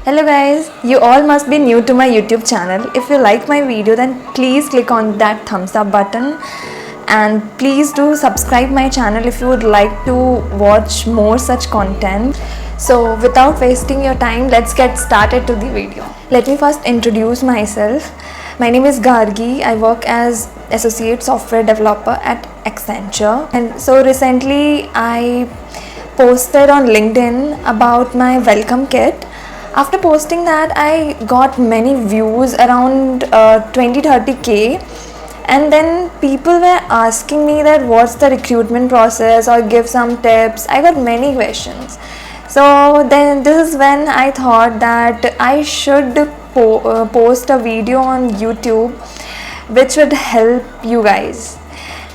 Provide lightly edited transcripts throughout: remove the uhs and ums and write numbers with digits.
Hello guys, you all must be new to my YouTube channel. If you like my video then please click on that thumbs up button and please do subscribe my channel if you would like to watch more such content. So without wasting your time, let's get started to the video. Let me first introduce myself. My name is Gargi. I work as Associate Software Developer at Accenture, and so recently I posted on LinkedIn about my welcome kit. After posting that, I got many views, around 20-30k, and then people were asking me that what's the recruitment process or give some tips. I got many questions. So then this is when I thought that I should post a video on YouTube which would help you guys.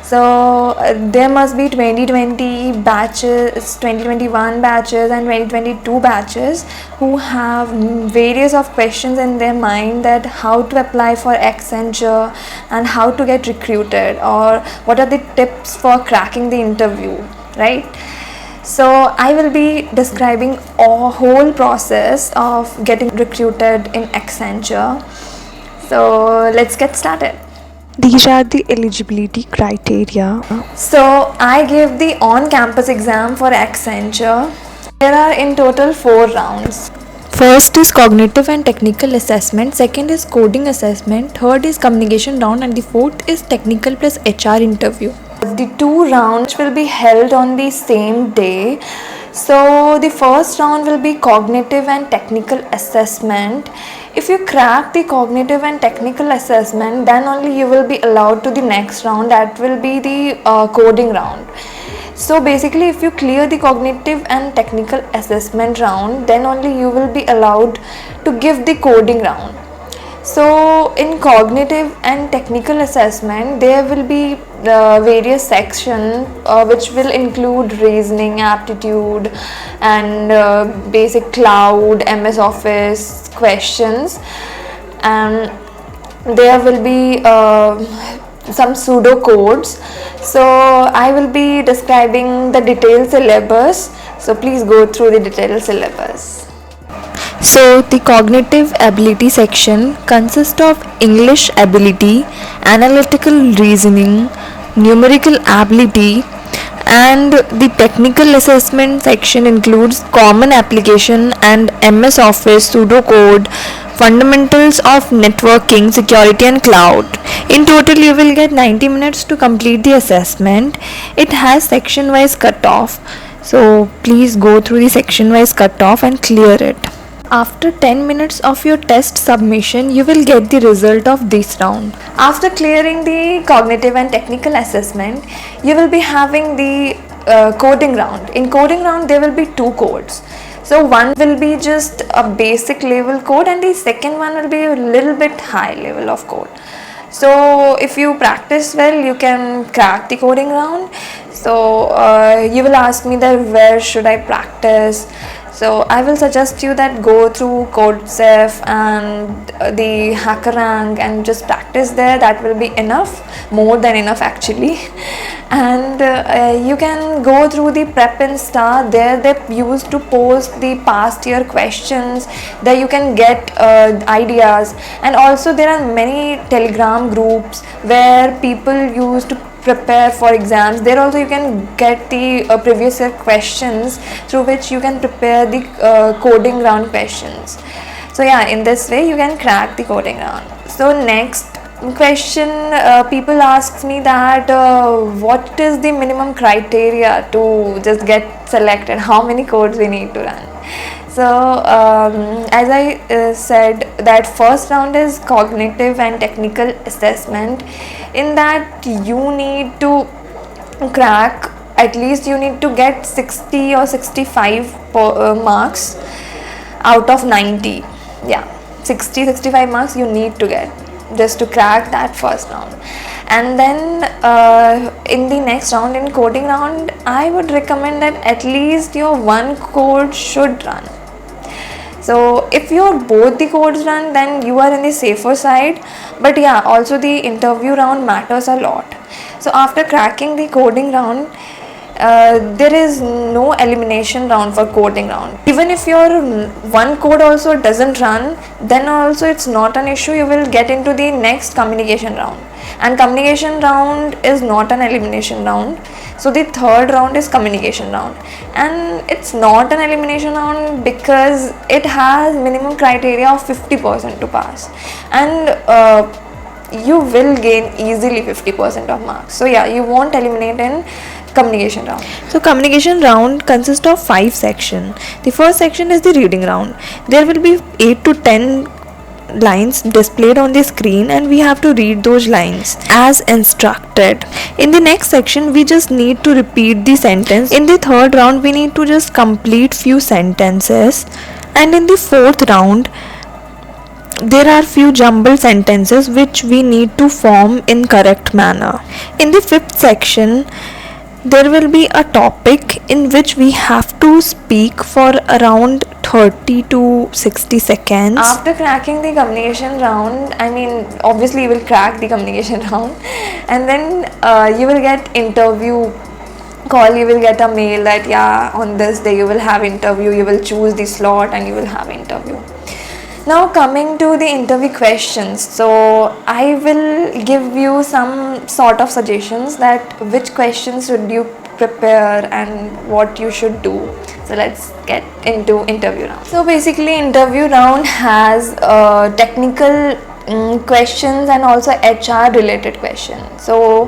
So there must be 2020 batches, 2021 batches and 2022 batches who have various of questions in their mind, that how to apply for Accenture and how to get recruited, or what are the tips for cracking the interview, right? So I will be describing a whole process of getting recruited in Accenture. So let's get started. These are the eligibility criteria. So I gave the on-campus exam for Accenture. There are in total 4 rounds. First is cognitive and technical assessment, second is coding assessment, third is communication round, and the fourth is technical plus HR interview. The 2 rounds will be held on the same day. So the first round will be cognitive and technical assessment. If you crack the cognitive and technical assessment, then only you will be allowed to the next round, that will be the coding round. So basically, if you clear the cognitive and technical assessment round, then only you will be allowed to give the coding round. So in cognitive and technical assessment, there will be various sections which will include reasoning, aptitude, and basic cloud, MS Office questions. And there will be some pseudo codes. So I will be describing the detailed syllabus. So please go through the detailed syllabus. So the cognitive ability section consists of English ability, analytical reasoning, numerical ability, and the technical assessment section includes common application and MS Office, pseudocode, fundamentals of networking, security and cloud. In total you will get 90 minutes to complete the assessment. It has section wise cutoff, so please go through the section wise cutoff and clear it. After 10 minutes of your test submission, you will get the result of this round. After clearing the cognitive and technical assessment, you will be having the coding round. In coding round, there will be 2 codes. So one will be just a basic level code, and the second one will be a little bit high level of code. So if you practice well, you can crack the coding round. So you will ask me that where should I practice. So I will suggest you that go through CodeCef and the HackerRank and just practice there. That will be enough, more than enough actually. And you can go through the Prep Insta. There they used to post the past year questions. There you can get ideas, and also there are many Telegram groups where people used to prepare for exams. There also you can get the previous year questions through which you can prepare the coding round questions. So yeah, in this way you can crack the coding round. So next question, people ask me that what is the minimum criteria to just get selected, how many codes we need to run. So as I said, that first round is cognitive and technical assessment. In that you need to crack, at least you need to get 60 or 65 marks out of 90. Yeah, 60-65 marks you need to get just to crack that first round. And then in the next round, in coding round, I would recommend that at least your 1 code should run. So if your both the codes run, then you are in the safer side. But yeah, also the interview round matters a lot. So after cracking the coding round, there is no elimination round for coding round. Even if your one code also doesn't run, then also it's not an issue. You will get into the next communication round, and communication round is not an elimination round. So the third round is communication round, and it's not an elimination round because it has minimum criteria of 50% to pass, and you will gain easily 50% of marks. So yeah, you won't eliminate in communication round. So communication round consists of 5 sections. The first section is the reading round. There will be 8 to 10 lines displayed on the screen, and we have to read those lines as instructed. In the next section we just need to repeat the sentence. In the third round we need to just complete few sentences, and in the fourth round there are few jumbled sentences which we need to form in correct manner. In the fifth section there will be a topic in which we have to speak for around 30 to 60 seconds. After cracking the communication round, I mean, obviously you will crack the communication round, and then you will get interview call. You will get a mail that yeah, on this day you will have interview. You will choose the slot and you will have interview. Now coming to the interview questions, so I will give you some sort of suggestions that which questions should you prepare and what you should do. So let's get into interview round. So basically interview round has technical questions and also HR related questions. So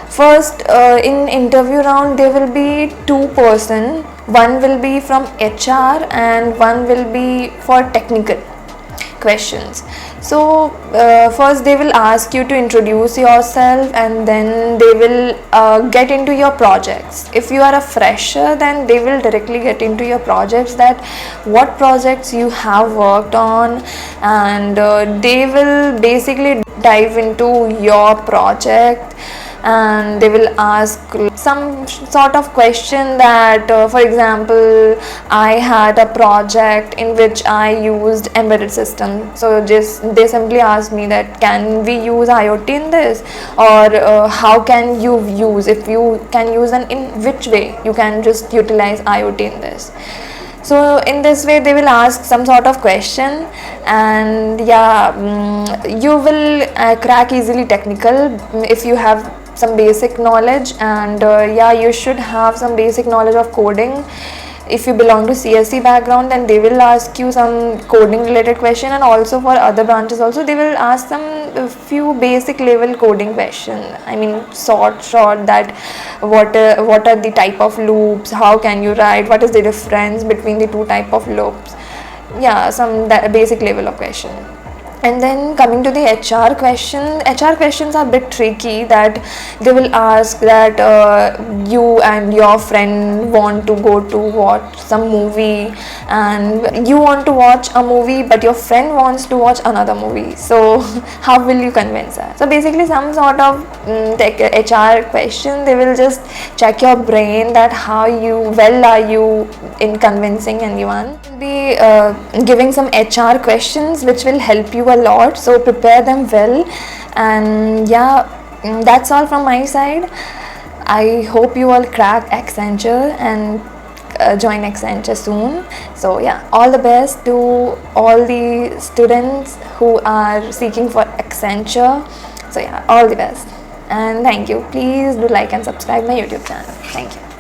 first in interview round there will be 2 person, one will be from HR and one will be for technical questions. So first they will ask you to introduce yourself, and then they will get into your projects. If you are a fresher, then they will directly get into your projects, that what projects you have worked on, and they will basically dive into your project, and they will ask some sort of question that for example, I had a project in which I used embedded system, so just they simply ask me that can we use IoT in this, or how can you use, if you can use, and in which way you can just utilize IoT in this. So in this way they will ask some sort of question, and yeah, you will crack easily technical if you have some basic knowledge, and yeah, you should have some basic knowledge of coding. If you belong to CSE background, then they will ask you some coding related question, and also for other branches also they will ask some few basic level coding question. I mean short that what are the type of loops, how can you write, what is the difference between the 2 type of loops, yeah, some basic level of question. And then coming to the HR questions are a bit tricky, that they will ask that you and your friend want to go to watch some movie, and you want to watch a movie but your friend wants to watch another movie, so how will you convince her? So basically some sort of HR question, they will just check your brain, that how well are you in convincing anyone. Be giving some HR questions which will help you a lot, so prepare them well. And yeah, that's all from my side. I hope you all crack Accenture and join Accenture soon. So yeah, all the best to all the students who are seeking for Accenture. So yeah, all the best, and thank you. Please do like and subscribe my YouTube channel. Thank you.